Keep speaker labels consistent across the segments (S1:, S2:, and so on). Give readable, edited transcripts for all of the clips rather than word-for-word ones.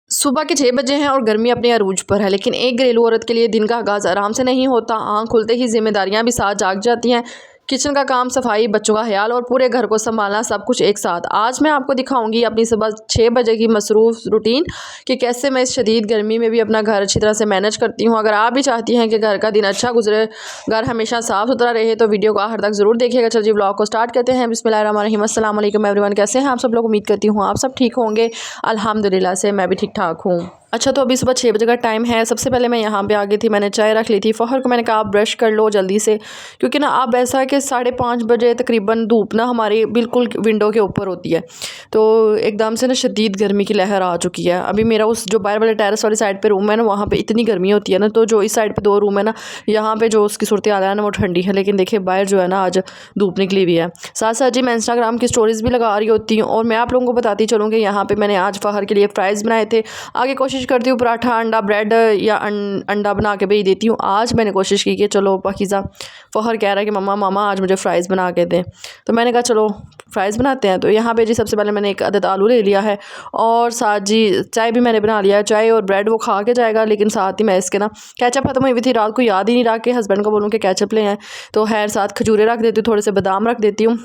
S1: सुबह के 6 बजे हैं और गर्मी अपने अरूज पर है, लेकिन एक घरेलू औरत के लिए दिन का आगाज़ आराम से नहीं होता। आँख खुलते ही जिम्मेदारियां भी साथ जाग जाती हैं। किचन का काम, सफाई, बच्चों का ख्याल और पूरे घर को संभालना, सब कुछ एक साथ। आज मैं आपको दिखाऊंगी अपनी सुबह 6 बजे की मसरूफ रूटीन कि कैसे मैं इस शदीद गर्मी में भी अपना घर अच्छी तरह से मैनेज करती हूँ। अगर आप भी चाहती हैं कि घर का दिन अच्छा गुजरे, घर हमेशा साफ़ सुथरा रहे, तो वीडियो को आखिर तक ज़रूर देखिएगा। चलिए व्लॉग को स्टार्ट करते हैं। बिस्मिल्लाहिर्रहमानिर्रहीम। अस्सलाम वालेकुम एवरीवन, कैसे हैं आप सब लोग? उम्मीद करती हूँ आप सब ठीक होंगे। अल्हम्दुलिल्लाह से मैं भी ठीक ठाक हूँ। अच्छा, तो अभी सुबह 6 बजे का टाइम है। सबसे पहले मैं यहाँ पे आ गई थी, मैंने चाय रख ली थी। फ़ौहर को मैंने कहा आप ब्रश कर लो जल्दी से, क्योंकि ना अब ऐसा है कि 5:30 बजे तकरीबन धूप ना हमारी बिल्कुल विंडो के ऊपर होती है, तो एकदम से ना शदीद गर्मी की लहर आ चुकी है। अभी मेरा उस जो बाहर वाले टेरेस वाली साइड पर रूम है ना, वहाँ पर इतनी गर्मी होती है ना, तो जो इस साइड पर 2 रूम है ना, यहाँ पर जो उसकी सूरत हाल है ना वो ठंडी है। लेकिन देखिए बाहर जो है ना आज धूप निकली हुई है। साथ साथ जी मैं इंस्टाग्राम की स्टोरीज़ भी लगा रही होती हूँ, और मैं आप लोगों को बताती चलूँ कि यहाँ पर मैंने आज फ़ौहर के लिए फ़्राइज़ बनाए थे। आगे कोशिश करती हूँ पराठा, अंडा, ब्रेड या अंडा बना के भेज देती हूँ। आज मैंने कोशिश की कि चलो पाकिज़ा, फ़ौहर कह रहा है कि मम्मा मामा आज मुझे फ़्राइज़ बना के दें, तो मैंने कहा चलो फ़्राइज़ बनाते हैं। तो यहाँ पे जी सबसे पहले मैंने 1 अदद आलू ले लिया है, और साथ जी चाय भी मैंने बना लिया है। चाय और ब्रेड वो खा के जाएगा, लेकिन साथ ही मैं इसके ना केचप ख़त्म हुई थी रात को, याद ही नहीं रहा कि हस्बैंड को बोलूँ कि केचप ले आएँ, तो खैर साथ खजूरें रख देती हूँ, थोड़े से बादाम रख देती हूँ।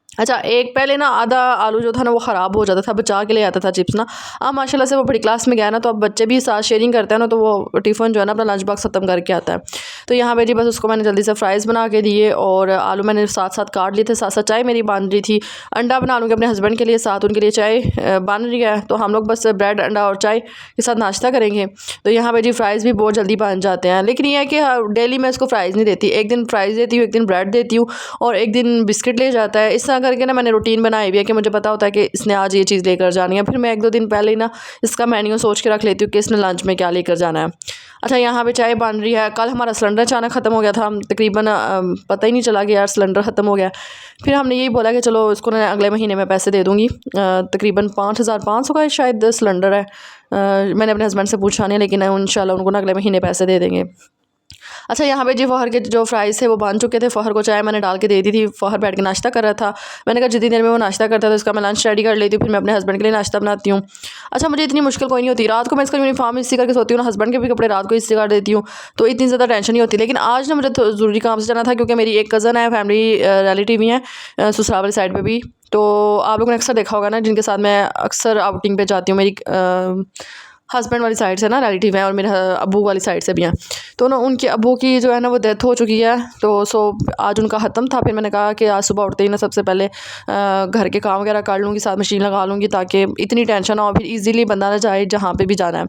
S1: अच्छा, एक पहले ना आधा आलू जो था ना वो ख़राब हो जाता था, बचा के ले आता था चिप्स ना। अब माशाल्लाह से वो बड़ी क्लास में गया ना, तो अब बच्चे भी साथ शेयरिंग करते हैं ना, तो वो टिफ़िन जो है ना अपना लंच बॉक्स ख़त्म करके आता है। तो यहाँ पे जी बस उसको मैंने जल्दी से फ़्राइज़ बना के दिए, और आलू मैंने साथ साथ काट लिए थे। साथ साथ चाय मेरी बन रही थी। अंडा बना लूँगी अपने हस्बैंड के लिए, साथ उनके लिए चाय बन रही है। तो हम लोग बस ब्रेड, अंडा और चाय के साथ नाश्ता करेंगे। तो यहाँ पर जी फ़्राइज़ भी बहुत जल्दी बन जाते हैं, लेकिन यह है कि डेली मैं इसको फ़्राइज़ नहीं देती। एक दिन फ़्राइज़ देती हूँ, एक दिन ब्रेड देती हूँ, और एक दिन बिस्किट ले जाता है। इस तरह करके ना मैंने रूटीन बनाई हुई है कि मुझे पता होता है कि इसने आज ये चीज़ लेकर जानी है। फिर मैं 1-2 दिन पहले ही ना इसका मेन्यू सोच के रख लेती हूँ कि इसने लंच में क्या लेकर जाना है। अच्छा, यहाँ पे चाय बन रही है। कल हमारा सिलेंडर अचानक ख़त्म हो गया था, तकरीबन पता ही नहीं चला कि यार सिलेंडर ख़त्म हो गया। फिर हमने यही बोला कि चलो इसको ना अगले महीने में पैसे दे दूँगी। तकरीबन 5500 का शायद सिलेंडर है। मैंने अपने हस्बैंड से पूछा नहीं, लेकिन इंशाल्लाह उनको ना अगले महीने पैसे दे देंगे। अच्छा, यहाँ पे जी फ़ौहर के जो फ़्राइज़ थे वो बन चुके थे। फ़ौहर को चाय मैंने डाल के दे दी थी। फ़ौहर बैठ के नाश्ता कर रहा था। मैंने कहा जितनी देर में वो नाश्ता करता है तो इसका मैं लंच रेडी कर लेती हूँ, फिर मैं अपने हस्बैंड के लिए नाश्ता बनाती हूँ। अच्छा, मुझे इतनी मुश्किल कोई नहीं होती। रात को मैं इसका यूनिफ़ॉर्म इस्त्री करके सोती हूँ ना, हस्बैंड के भी कपड़े रात को इस्त्री कर देती हूँ, तो इतनी ज़्यादा टेंशन नहीं होती। लेकिन आज ना मुझे तो ज़रूरी काम से जाना था, क्योंकि मेरी एक कज़न है, फैमिली रिलेटिव ही है ससुराल वाली साइड पर भी। तो आप लोगों ने अक्सर देखा होगा ना, जिनके साथ मैं अक्सर आउटिंग पे जाती हूँ, मेरी हस्बैंड वाली साइड से ना रिलेटिव हैं, और मेरे अब्बू वाली साइड से भी हैं। तो ना उनके अब्बू की जो है ना वो डेथ हो चुकी है, तो आज उनका ख़त्म था। फिर मैंने कहा कि आज सुबह उठते ही ना सबसे पहले घर के काम वगैरह कर लूँगी, साथ मशीन लगा लूँगी, ताकि इतनी टेंशन ना हो, फिर ईज़िली बंदा ना जाए जहाँ पे भी जाना है।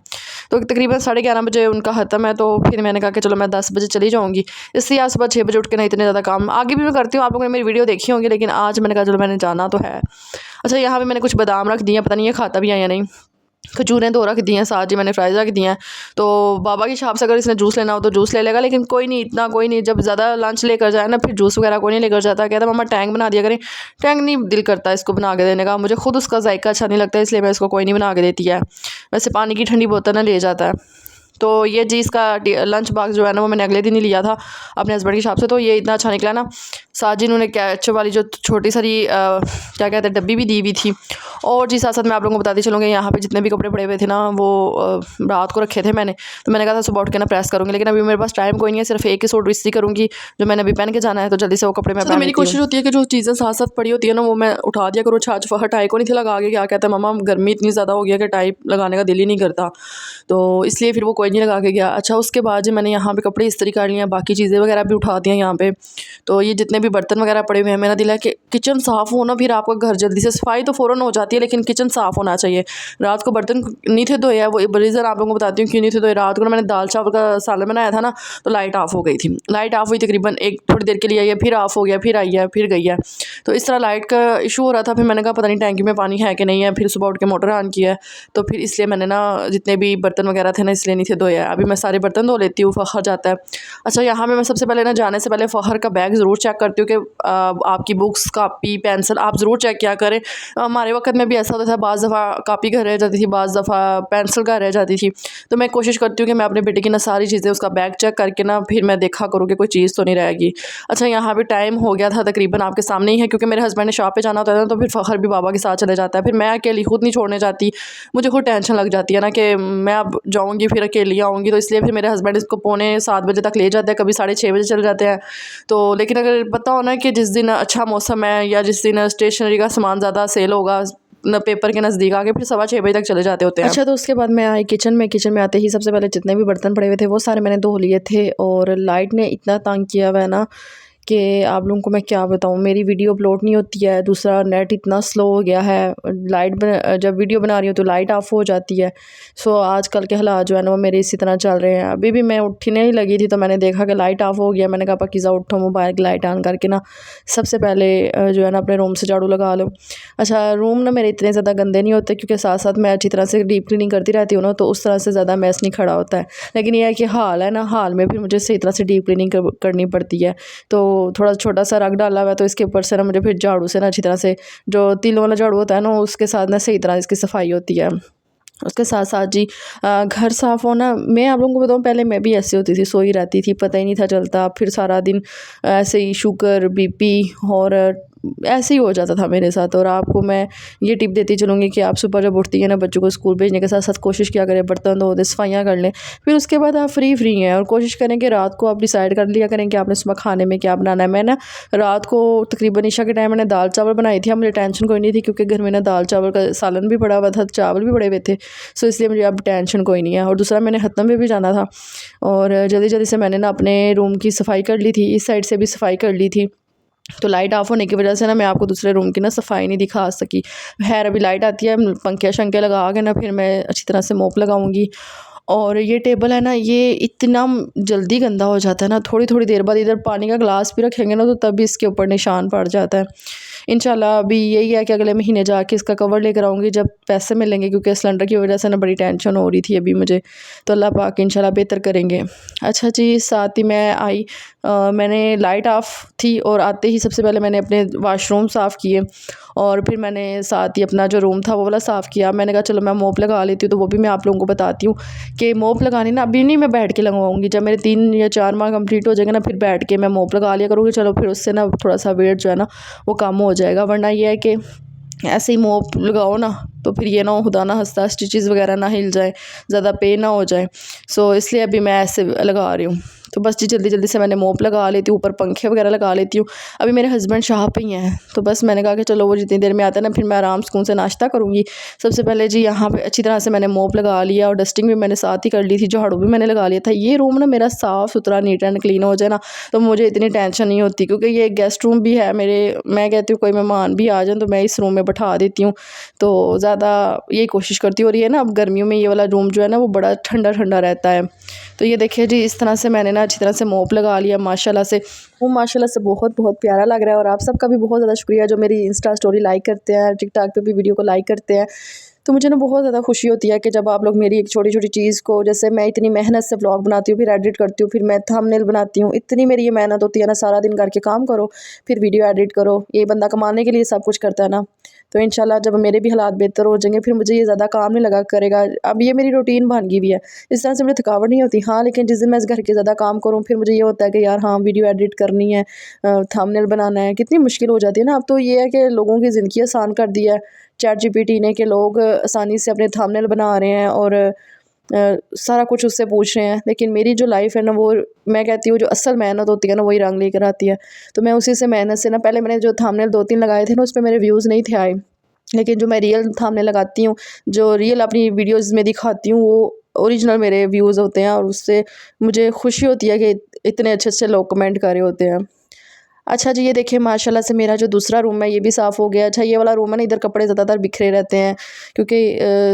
S1: तो तकरीबन 11:30 बजे उनका ख़त्म है, तो फिर मैंने कहा कि चलो मैं 10 बजे चली जाऊँगी। इसलिए आज सुबह 6 बजे उठ के ना इतने ज़्यादा काम आगे भी मैं करती हूँ। आप लोगों ने मेरी वीडियो देखी होंगी, लेकिन आज मैंने कहा चलो मैंने जाना तो है। अच्छा, यहाँ पर मैंने कुछ बादाम रख दिए हैं, पता नहीं ये खाता भी है या नहीं। खजूरें 2 रख दी हैं, साथ ही मैंने फ़्राइज़ रख दी हैं। तो बाबा की शॉप से अगर इसने जूस लेना हो तो जूस ले लेगा, लेकिन कोई नहीं, इतना कोई नहीं। जब ज़्यादा लंच लेकर जाए ना, फिर जूस वगैरह कोई नहीं लेकर जाता। कहता मम्मा टैंग बना दिया करें। टैंग नहीं दिल करता इसको बना के देने का, मुझे खुद उसका जायका अच्छा नहीं लगता, इसलिए मैं इसको कोई नहीं बना के देती है। वैसे पानी की ठंडी बोतल ना ले जाता है। तो ये जी इसका लंच बॉक्स जो है ना वो मैंने अगले दिन ही लिया था अपने हस्बैंड की शॉप से, तो ये इतना अच्छा निकला ना। साथ जी इन्होंने केचप वाली जो छोटी सारी क्या कहते हैं डब्बी भी दी हुई थी। और जी साथ साथ मैं आप लोगों को बताती चलूँगी, यहाँ पे जितने भी कपड़े पड़े हुए थे ना वो रात को रखे थे मैंने, तो मैंने कहा था सुबह उठ के ना प्रेस करूँगी, लेकिन अभी मेरे पास टाइम कोई नहीं है। सिर्फ एक ही सूट इस्त्री करूँगी जो मैंने अभी पहन के जाना है, तो जल्दी से वो कपड़े मैं पहन लेती हूँ। मेरी कोशिश होती है कि जो चीज़ें साथ साथ पड़ी होती है ना वो मैं उठा दिया करूँ। आज फ़ौहर टाई को नहीं थे लगा के, क्या कहता है मम्मा गर्मी इतनी ज़्यादा हो गई है कि टाई लगाने का दिल ही नहीं करता, तो इसलिए फिर वो कोई नहीं लगा के गया। अच्छा, उसके बाद जी मैंने यहाँ पे कपड़े इस्त्री कर लिए हैं, बाकी चीज़ें वगैरह भी उठा दी हैं यहाँ पे। तो ये जितने भी बर्तन वगैरह पड़े हुए हैं, मेरा दिल है कि किचन साफ़ हो ना, फिर आपका घर जल्दी से सफाई तो फ़ौरन हो जाती है, लेकिन किचन साफ़ होना चाहिए। रात को बर्तन नहीं थे धोए, वो रीज़न आप लोगों को बताती हूँ क्यों नहीं थे धोए। रात को ना मैंने दाल चावल का सालन बनाया था ना, तो लाइट ऑफ़ हो गई थी। लाइट ऑफ़ हुई तकरीबन एक थोड़ी देर के लिए आई है, फिर ऑफ़ हो गया, फिर आई है, फिर गई है। तो इस तरह लाइट का इशू हो रहा था। फिर मैंने कहा पता नहीं टैंकी में पानी है कि नहीं है, फिर सुबह उठ के मोटर ऑन किया है, तो फिर इसलिए मैंने ना जितने भी बर्तन वगैरह थे ना इसलिए नहीं थे धोए हैं। अभी मैं सारे बर्तन धो लेती हूँ, फ़ौहर जाता है। अच्छा, यहाँ पे मैं सबसे पहले ना जाने से पहले फ़ौहर का बैग ज़रूर चेक करती करती हूँ कि आपकी बुक्स, कापी, पेंसिल आप ज़रूर चेक किया करें। हमारे वक्त में भी ऐसा होता था, बाज़ दफ़ा कापी घर रह जाती थी, बाज़ दफ़ा पेंसिल घर रह जाती थी। तो मैं कोशिश करती हूँ कि मैं अपने बेटे की ना सारी चीज़ें, उसका बैग चेक करके ना फिर मैं देखा करूँ कि कोई चीज़ तो नहीं रहेगी। अच्छा, यहाँ भी टाइम हो गया था तकरीबन आपके सामने ही है, क्योंकि मेरे हस्बैंड ने शॉप पे जाना होता है ना, तो फिर फ़खर भी बाबा के साथ चले जाता है। फिर मैं अकेली खुद नहीं छोड़ने जाती, मुझे खुद टेंशन लग जाती है ना कि मैं अब जाऊँगी फिर अकेली आऊँगी। तो इसलिए फिर मेरे हस्बैंड इसको पौने 7 बजे तक ले जाते हैं, कभी 6:30 बजे चले जाते हैं। तो लेकिन अगर पता हो ना कि जिस दिन अच्छा मौसम है या जिस दिन स्टेशनरी का सामान ज़्यादा सेल होगा न, पेपर के नज़दीक आके फिर 6:15 बजे तक चले जाते होते हैं। अच्छा, तो उसके बाद मैं आई किचन में आते ही सबसे पहले जितने भी बर्तन पड़े हुए थे वो सारे मैंने धो लिए थे। और लाइट ने इतना तंग किया हुआ है ना कि आप लोगों को मैं क्या बताऊँ, मेरी वीडियो अपलोड नहीं होती है। दूसरा, नेट इतना स्लो हो गया है, जब वीडियो बना रही हूँ तो लाइट ऑफ हो जाती है। सो आजकल के हालात जो है ना वो मेरे इसी तरह चल रहे हैं। अभी भी मैं उठने ही लगी थी तो मैंने देखा कि लाइट ऑफ हो गया। मैंने कहा पाकिज़ा उठो, मोबाइल की लाइट ऑन करके ना सबसे पहले जो है ना अपने रूम से झाड़ू लगा लो। अच्छा, रूम ना मेरे इतने ज़्यादा गंदे नहीं होते, क्योंकि साथ साथ मैं अच्छी तरह से डीप क्लीनिंग करती रहती हूँ ना, तो उस तरह से ज़्यादा मैस नहीं खड़ा होता है। लेकिन यह है कि हाल है ना, हाल में फिर मुझे सही तरह से डीप क्लीनिंग करनी पड़ती है। तो थोड़ा छोटा सा रग डाला हुआ है, तो इसके ऊपर से ना मुझे फिर झाड़ू से ना अच्छी तरह से, जो तिल वाला झाड़ू होता है ना, उसके साथ ना सही तरह इसकी सफाई होती है। उसके साथ साथ जी घर साफ़ होना, मैं आप लोगों को बताऊँ, पहले मैं भी ऐसे होती थी, सोई रहती थी, पता ही नहीं था चलता। फिर सारा दिन ऐसे ही शुगर, बीपी और ऐसे ही हो जाता था मेरे साथ। और आपको मैं ये टिप देती चलूँगी कि आप सुबह जब उठती हैं ना, बच्चों को स्कूल भेजने के साथ साथ कोशिश किया करें बर्तन धो दें, सफाइयाँ कर लें। फिर उसके बाद आप फ्री हैं, और कोशिश करें कि रात को आप डिसाइड कर लिया करें कि आपने सुबह खाने में क्या बनाना है। मैं ना रात को तकरीबन ईशा के टाइम मैंने दाल चावल बनाई थी। अब मुझे टेंशन कोई नहीं थी, क्योंकि घर में ना दाल चावल का सालन भी पड़ा हुआ था, चावल भी पड़े हुए थे। सो इसलिए मुझे अब टेंशन कोई नहीं है। और दूसरा, मैंने हतम में भी जाना था, और जल्दी जल्दी से मैंने ना अपने रूम की सफाई कर ली थी, इस साइड से भी सफाई कर ली थी। तो लाइट ऑफ होने की वजह से ना मैं आपको दूसरे रूम की ना सफाई नहीं दिखा सकी। खैर, अभी लाइट आती है, पंखे शंखे लगा के ना फिर मैं अच्छी तरह से मोप लगाऊंगी। और ये टेबल है ना, ये इतना जल्दी गंदा हो जाता है ना, थोड़ी थोड़ी देर बाद इधर पानी का ग्लास भी रखेंगे ना तो तभी इसके ऊपर निशान पड़ जाता है। इंशाल्लाह अभी यही है कि अगले महीने जाके इसका कवर लेकर आऊँगी जब पैसे मिलेंगे, क्योंकि सिलेंडर की वजह से ना बड़ी टेंशन हो रही थी अभी मुझे। तो अल्लाह पाक इंशाल्लाह बेहतर करेंगे। अच्छा जी, साथ ही मैं आई, मैंने लाइट ऑफ थी और आते ही सबसे पहले मैंने अपने वाशरूम साफ़ किए, और फिर मैंने साथ ही अपना जो रूम था वो वाला साफ़ किया। मैंने कहा चलो मैं मोप लगा लेती हूँ, तो वो भी मैं आप लोगों को बताती हूँ कि मोप लगानी ना अभी नहीं, मैं बैठ के लगवाऊंगी। जब मेरे 3 या 4 माह कंप्लीट हो जाएंगे ना, फिर बैठ के मैं मोप लगा लिया करूँगी। चलो फिर उससे ना थोड़ा सा वेट जो है ना वो कम हो जाएगा। वरना ये है कि ऐसे ही मोप लगाओ ना तो फिर ये ना हो खुदा ना हंसता, स्टिचेस वगैरह ना हिल जाए, ज़्यादा पेन ना हो जाए। सो इसलिए अभी मैं ऐसे लगा रही हूँ। तो बस जी जल्दी जल्दी से मैंने मोप लगा लेती हूँ, ऊपर पंखे वगैरह लगा लेती हूँ। अभी मेरे हस्बैंड शाह पे ही हैं, तो बस मैंने कहा कि चलो वो जितनी देर में आता है ना, फिर मैं आराम सुकून से नाश्ता करूँगी। सबसे पहले जी यहाँ पे अच्छी तरह से मैंने मोप लगा लिया, और डस्टिंग भी मैंने साथ ही कर ली थी, झाड़ू भी मैंने लगा लिया था। ये रूम ना मेरा साफ़ सुथरा, नीट एंड क्लीन हो जाए ना, तो मुझे इतनी टेंशन नहीं होती, क्योंकि ये गेस्ट रूम भी है मेरे। मैं कहती हूँ कोई मेहमान भी आ जाए तो मैं इस रूम में बैठा देती हूँ, तो ज़्यादा यही कोशिश करती हूँ। और ये ना अब गर्मियों में ये वाला रूम जो है ना वो बड़ा ठंडा ठंडा रहता है। तो ये देखिए जी, इस तरह से मैंने ना अच्छी तरह से मोप लगा लिया माशाल्लाह से। वो माशाल्लाह से बहुत बहुत प्यारा लग रहा है। और आप सबका भी बहुत ज़्यादा शुक्रिया जो मेरी इंस्टा स्टोरी लाइक करते हैं, टिकटॉक पे भी वीडियो को लाइक करते हैं। तो मुझे ना बहुत ज़्यादा खुशी होती है कि जब आप लोग मेरी एक छोटी छोटी चीज़ को, जैसे मैं इतनी मेहनत से व्लॉग बनाती हूँ, फिर एडिट करती हूँ, फिर मैं थंबनेल बनाती हूँ, इतनी मेरी ये मेहनत होती है ना, सारा दिन करके काम करो, फिर वीडियो एडिट करो। ये बंदा कमाने के लिए सब कुछ करता है ना। तो इंशाल्लाह जब मेरे भी हालात बेहतर हो जाएंगे, फिर मुझे ये ज़्यादा काम नहीं लगा करेगा। अब ये मेरी रूटीन बन गई हुई है, इस तरह से मुझे थकावट नहीं होती। हाँ, लेकिन जिस दिन मैं इस घर के ज़्यादा काम करूँ, फिर मुझे ये होता है कि यार हाँ, वीडियो एडिट करनी है, थंबनेल बनाना है, कितनी मुश्किल हो जाती है ना। अब तो ये है कि लोगों की ज़िंदगी आसान कर दी है चैट जीपीटी ने, कि लोग आसानी से अपने थंबनेल बना रहे हैं और सारा कुछ उससे पूछ रहे हैं। लेकिन मेरी जो लाइफ़ है ना, वो मैं कहती हूँ जो असल मेहनत होती है ना, वही रंग लेकर आती है। तो मैं उसी से मेहनत से ना, पहले मैंने जो थंबनेल 2-3 लगाए थे ना, उस पे मेरे व्यूज़ नहीं थे आए। लेकिन जो मैं रियल थंबनेल लगाती हूँ, जो रियल अपनी वीडियोज़ में दिखाती हूँ, वो ओरिजिनल मेरे व्यूज़ होते हैं, और उससे मुझे खुशी होती है कि इतने अच्छे-अच्छे लोग कमेंट कर रहे होते हैं। अच्छा जी, ये देखिए माशाल्लाह से मेरा जो दूसरा रूम है ये भी साफ़ हो गया। अच्छा, ये वाला रूम है ना, इधर कपड़े ज़्यादातर बिखरे रहते हैं, क्योंकि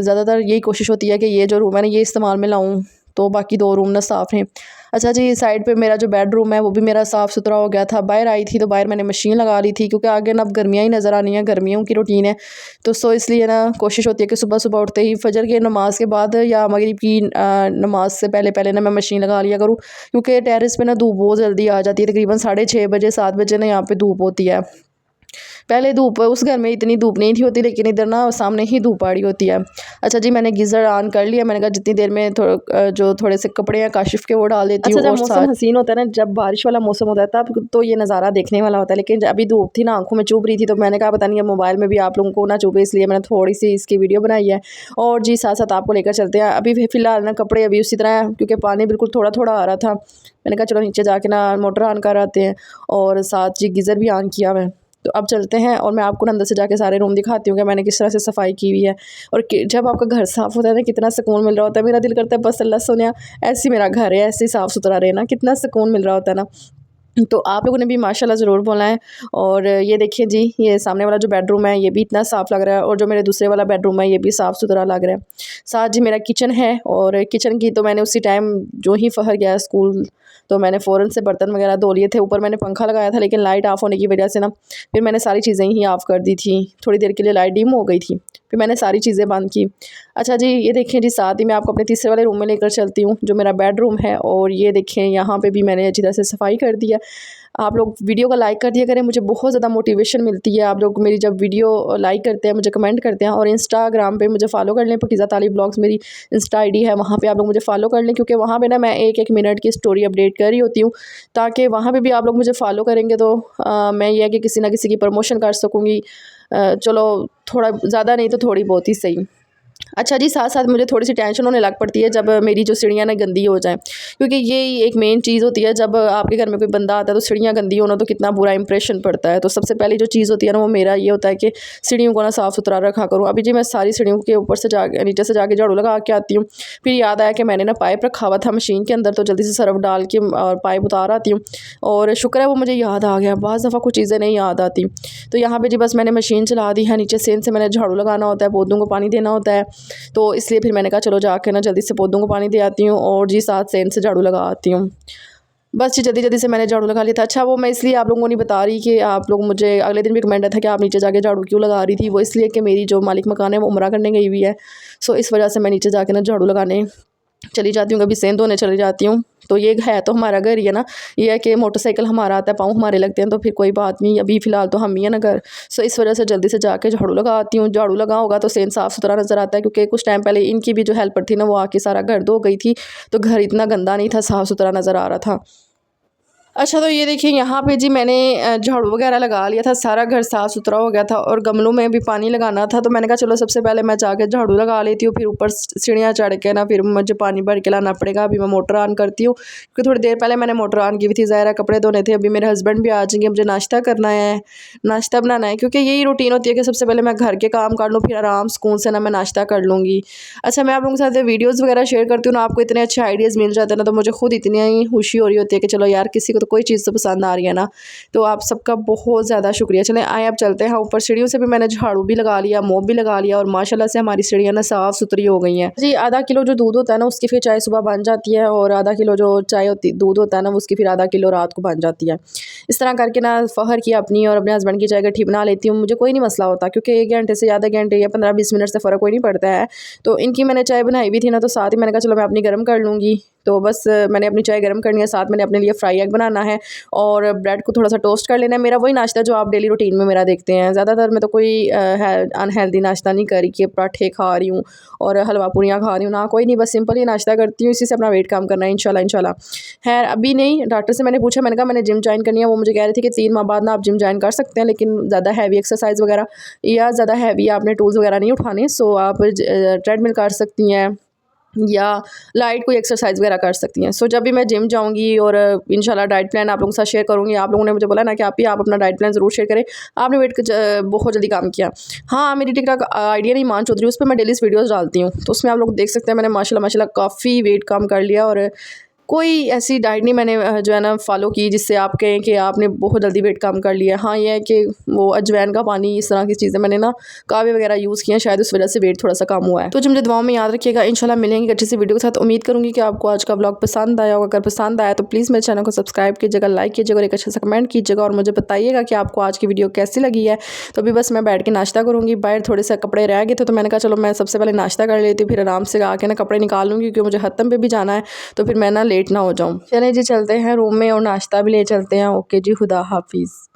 S1: ज़्यादातर यही कोशिश होती है कि ये जो रूम है ना ये इस्तेमाल में लाऊँ। तो बाकी 2 रूम ना साफ़ हैं। अच्छा जी, साइड पे मेरा जो बेडरूम है वो भी मेरा साफ़ सुथरा हो गया था। बाहर आई थी तो बाहर मैंने मशीन लगा ली थी, क्योंकि आगे ना अब गर्मियाँ ही नज़र आनी है, गर्मियों की रूटीन है। तो इसलिए ना कोशिश होती है कि सुबह सुबह उठते ही फजर की नमाज़ के बाद या मगरिब की नमाज से पहले पहले ना मैं मशीन लगा लिया करूँ, क्योंकि टेरेस पे ना धूप बहुत जल्दी आ जाती है। तकरीबन 6:30 बजे 7 बजे ना यहाँ पे धूप होती है। पहले धूप उस घर में इतनी धूप नहीं थी होती, लेकिन इधर ना सामने ही धूप आ रही होती है। अच्छा जी, मैंने गीज़र ऑन कर लिया। मैंने कहा जितनी देर में जो थोड़े से कपड़े हैं काशिफ के वो डाल देती हूँ।
S2: अच्छा, जब
S1: और
S2: मौसम हसीन होता है ना, जब बारिश वाला मौसम होता है तब तो ये नज़ारा देखने वाला होता है, लेकिन अभी धूप थी ना, आंखों में चुभ रही थी, तो मैंने कहा पता नहीं अब मोबाइल में भी आप लोगों को ना चुभे, इसलिए मैंने थोड़ी सी इसकी वीडियो बनाई है। और जी साथ साथ आपको लेकर चलते हैं। अभी फ़िलहाल ना कपड़े अभी उसी तरह है, क्योंकि पानी बिल्कुल थोड़ा थोड़ा आ रहा था। मैंने कहा चलो नीचे जाके ना मोटर ऑन कर आते हैं, और साथ जी गीज़र भी ऑन किया हुआ है। तो अब चलते हैं और मैं आपको ना अंदर से जाके सारे रूम दिखाती हूँ कि मैंने किस तरह से सफाई की हुई है। और जब आपका घर साफ़ होता है ना, कितना सुकून मिल रहा होता है। मेरा दिल करता है बस अल्लाह सोनिया ऐसे ही मेरा घर है, ऐसे ही साफ़ सुथरा रहना, कितना सुकून मिल रहा होता है ना। तो आप लोगों ने भी माशाल्लाह ज़रूर बोला है। और ये देखिए जी, ये सामने वाला जो बेडरूम है ये भी इतना साफ़ लग रहा है, और जो मेरे दूसरे वाला बेडरूम है ये भी साफ़ सुथरा लग रहा है। साथ जी मेरा किचन है, और किचन की तो मैंने उसी टाइम जो ही फ़हर गया स्कूल तो मैंने फ़ौरन से बर्तन वगैरह धो लिए थे। ऊपर मैंने पंखा लगाया था, लेकिन लाइट ऑफ़ होने की वजह से ना फिर मैंने सारी चीज़ें ही ऑफ़ कर दी थी। थोड़ी देर के लिए लाइट डिम हो गई थी, फिर मैंने सारी चीज़ें बंद की। अच्छा जी, ये देखें जी, साथ ही मैं आपको अपने तीसरे वाले रूम में लेकर चलती हूँ, जो मेरा बेडरूम है। और ये देखें यहाँ पे भी मैंने अच्छी तरह से सफाई कर दी है। आप लोग वीडियो को लाइक कर दिया करें, मुझे बहुत ज़्यादा मोटिवेशन मिलती है। आप लोग मेरी जब वीडियो लाइक करते हैं, मुझे कमेंट करते हैं, और इंस्टाग्राम पे मुझे फॉलो कर लें। पाकीज़ा तालिब ब्लॉग्स मेरी इंस्टा आईडी है, वहाँ पे आप लोग मुझे फॉलो कर लें, क्योंकि वहाँ पे ना मैं एक एक मिनट की स्टोरी अपडेट कर रही होती हूँ, ताकि वहाँ पे भी आप लोग मुझे फॉलो करेंगे तो मैं ये है कि किसी ना किसी की प्रमोशन कर सकूँगी। चलो थोड़ा ज़्यादा नहीं तो थोड़ी बहुत ही सही। अच्छा जी, साथ साथ मुझे थोड़ी सी टेंशन होने लग पड़ती है जब मेरी जो सीढ़ियाँ ना गंदी हो जाएँ, क्योंकि ये एक मेन चीज़ होती है। जब आपके घर में कोई बंदा आता है तो सीढ़ियाँ गंदी होना तो कितना बुरा इंप्रेशन पड़ता है। तो सबसे पहली जो चीज़ होती है ना, वो मेरा ये होता है कि सीढ़ियों को ना साफ़ सुथरा रखा करूँ। अभी जी मैं सारी सीढ़ियों के ऊपर से जाके नीचे से जाके झाड़ू लगा के आती हूँ। फिर याद आया कि मैंने ना पाइप रखा हुआ था मशीन के अंदर, तो जल्दी से सर्फ डाल के और पाइप उतार आती हूँ। और शुक्र है वो मुझे याद आ गया, बाज़ दफ़ा कुछ चीज़ें नहीं याद आती। तो यहाँ पर जी बस मैंने मशीन चला दी है, नीचे सेंध से मैंने झाड़ू लगाना होता है, पौधों को पानी देना होता है। तो इसलिए फिर मैंने कहा चलो जाके ना जल्दी से पौधों को पानी दे आती हूँ, और जी साथ सेंध से झाड़ू लगा आती हूँ। बस जी जल्दी जल्दी से मैंने झाड़ू लगा लिया था। अच्छा, वो मैं इसलिए आप लोगों को नहीं बता रही कि आप लोग मुझे अगले दिन भी कमेंट आया था कि आप नीचे जाके झाड़ू क्यों लगा रही थी। वो इसलिए कि मेरी जो मालिक मकान है वो उम्रा करने गई हुई है, सो इस वजह से मैं नीचे जाके ना झाड़ू लगाने चली जाती हूँ, कभी सेंध धोने चली जाती हूँ। तो ये है तो हमारा घर ही है ना, ये है कि मोटरसाइकिल हमारा आता है, पाँव हमारे लगते हैं, तो फिर कोई बात नहीं। अभी फ़िलहाल तो हम ही है ना घर, सो इस वजह से जल्दी से जाके झाड़ू लगा आती हूँ। झाड़ू लगा होगा तो सेंध साफ़ सुथरा नज़र आता है, क्योंकि कुछ टाइम पहले इनकी भी जो हेल्पर थी ना वो आके सारा घर धो गई थी, तो घर इतना गंदा नहीं था, साफ़ सुथरा नज़र आ रहा था। अच्छा, तो ये देखिए यहाँ पे जी मैंने झाड़ू वगैरह लगा लिया था, सारा घर साफ़ सुथरा हो गया था, और गमलों में भी पानी लगाना था। तो मैंने कहा चलो सबसे पहले मैं जाके झाड़ू लगा लेती हूँ, फिर ऊपर सीढ़ियाँ चढ़ के ना फिर मुझे पानी भर के लाना पड़ेगा। अभी मैं मोटर ऑन करती हूँ, क्योंकि थोड़ी देर पहले मैंने मोटर ऑन की हुई थी, ज़ाहिर कपड़े धोने थे। अभी मेरे हस्बैंड भी आ जाएंगे, मुझे नाश्ता करना है, नाश्ता बनाना है, क्योंकि यही रूटीन होती है कि सबसे पहले मैं घर के काम कर लूँ, फिर आराम सुकून से ना मैं नाश्ता कर लूँगी। अच्छा, मैं आप लोगों के साथ वीडियोज़ वगैरह शेयर करती हूँ ना, आपको इतने अच्छे आइडियाज़ मिल जाते हैं ना, तो मुझे खुद इतनी ही खुशी हो रही होती है कि चलो यार, किसी को तो कोई चीज़ तो पसंद आ रही है ना। तो आप सबका बहुत ज़्यादा शुक्रिया। चलें आए अब चलते हैं ऊपर। सीढ़ियों से भी मैंने झाड़ू भी लगा लिया, मोप भी लगा लिया, और माशाल्लाह से हमारी सीढ़ियाँ ना साफ़ सुथरी हो गई हैं जी। आधा किलो जो दूध होता है ना उसकी फिर चाय सुबह बन जाती है, और आधा किलो जो चाय होती दूध होता है ना उसकी फिर आधा किलो रात को बन जाती है। इस तरह करके ना फ़हर की अपनी और अपने हस्बैंड की चाय इकट्ठी बना लेती हूँ। मुझे कोई नहीं मसला होता, क्योंकि 1 घंटे से ज़्यादा घंटे या 15-20 मिनट से फ़र्क कोई नहीं पड़ता है। तो इनकी मैंने चाय बनाई भी थी ना, तो साथ ही मैंने कहा चलो मैं अपनी गर्म कर लूँगी। तो बस मैंने अपनी चाय गर्म करनी है, साथ मैंने अपने लिए फ्राई एग बनाना है, और ब्रेड को थोड़ा सा टोस्ट कर लेना है। मेरा वही नाश्ता जो आप डेली रूटीन में मेरा देखते हैं। ज़्यादातर मैं तो कोई अनहेल्दी नाश्ता नहीं कर रही कि पराठे खा रही हूँ और हलवा पूरियाँ खा रही हूँ ना, कोई नहीं, बस सिंपल ही नाश्ता करती हूँ। इसी से अपना वेट कम करना है इंशाल्लाह इंशाल्लाह। खैर अभी नहीं, डॉक्टर से मैंने पूछा, मैंने कहा मैंने जिम ज्वाइन करनी है। वो मुझे कह रहे थे कि 3 माह बाद ना आप जिम ज्वाइन कर सकते हैं, लेकिन ज़्यादा हैवी एक्सरसाइज वगैरह या ज़्यादा हैवी आपने टूल्स वगैरह नहीं उठाने, सो आप ट्रेडमिल कर सकती हैं या लाइट कोई एक्सरसाइज वगैरह कर सकती हैं। सो जब भी मैं जिम जाऊंगी, और इंशाल्लाह डाइट प्लान आप लोगों के साथ शेयर करूंगी। आप लोगों ने मुझे बोला ना कि आप अपना डाइट प्लान ज़रूर शेयर करें, आपने वेट बहुत जल्दी काम किया। हाँ, मेरी टिकटॉक आइडिया नहीं मान चौधरी, उस पर मैं डेली वीडियोज़ डालती हूँ, तो उसमें आप लोग देख सकते हैं मैंने माशाल्लाह काफ़ी वेट कम कर लिया, और कोई ऐसी डाइट नहीं मैंने जो है ना फॉलो की जिससे आप कहें कि आपने बहुत जल्दी वेट कम कर लिया। हाँ ये है कि वो अजवैन का पानी, इस तरह की चीज़ें मैंने ना कावे वगैरह यूज़ किए हैं, शायद उस वजह से वेट थोड़ा सा कम हुआ है। तो मुझे दुआओं में याद रखिएगा। इंशाल्लाह मिलेंगे अच्छी सी वीडियो के साथ। उम्मीद करूँगी कि आपको आज का व्लॉग पसंद आया होगा। अगर पसंद आया तो प्लीज़ मेरे चैनल को सब्सक्राइब कीजिएगा, लाइक कीजिएगा और एक अच्छा सा कमेंट कीजिएगा और मुझे बताइएगा कि आपको आज की वीडियो कैसी लगी है। तो अभी बस मैं बैठ के नाश्ता करूँगी। बाहर थोड़े से कपड़े रह गए थे तो मैंने कहा चलो मैं सबसे पहले नाश्ता कर लेती हूँ, फिर आराम से आके ना कपड़े निकाल लूँगी क्योंकि मुझे हत्तम पे भी जाना है, तो फिर मैं ना लेट ना हो जाऊँ। चलें जी चलते हैं रूम में और नाश्ता भी ले चलते हैं। ओके जी, खुदा हाफिज़।